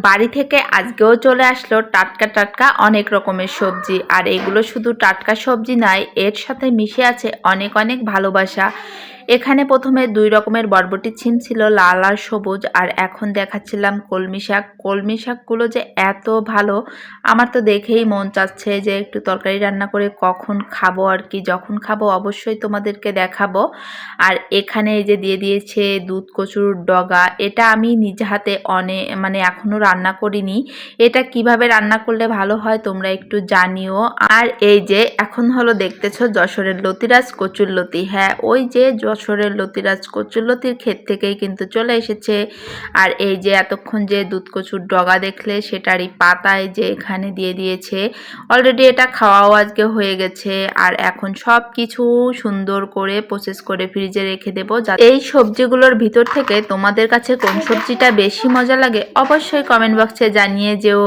বাড়ি থেকে আজকেও চলে আসলো টাটকা টাটকা অনেক রকমের সবজি। আর এগুলো শুধু টাটকা সবজি নয়, এর সাথে মিশে আছে অনেক অনেক ভালোবাসা। এখানে প্রথমে 2 রকমের বরবটি ছিম ছিল, লাল আর সবুজ। আর এখন দেখাচ্ছিলাম কলমি শাক। কলমি শাকগুলো যে এত ভালো, আমার তো দেখেই মন চাচ্ছে যে একটু তরকারি রান্না করে কখন খাবো আর কি। যখন খাবো অবশ্যই তোমাদেরকে দেখাবো। আর এখানে এই যে দিয়ে দিয়েছে দুধ কচুর ডগা। এটা আমি নিজ হাতে মানে এখনো রান্না করিনি। এটা কিভাবে রান্না করলে ভালো হয় তোমরা একটু জানিও। আর এই যে এখন হলো দেখতেছো যশোরের লতিরাজ কচুরলতি। হ্যাঁ, ওই যে যশোরের লতিরাজ কচুরলতির ক্ষেত থেকেই কিন্তু চলে এসেছে। আর এই যে এতক্ষণ যে দুধ কচুর ডগা দেখলে সেটারই পাতায় যে এখানে দিয়ে দিয়েছে। অলরেডি এটা খাওয়াও আজকে হয়ে গেছে। আর এখন সব কিছু সুন্দর করে প্রসেস করে ফ্রিজে রেখে দেবো। এই সবজিগুলোর ভিতর থেকে তোমাদের কাছে কোন সবজিটা বেশি মজা লাগে অবশ্যই কমেন্ট বক্সে জানিয়ে যেও।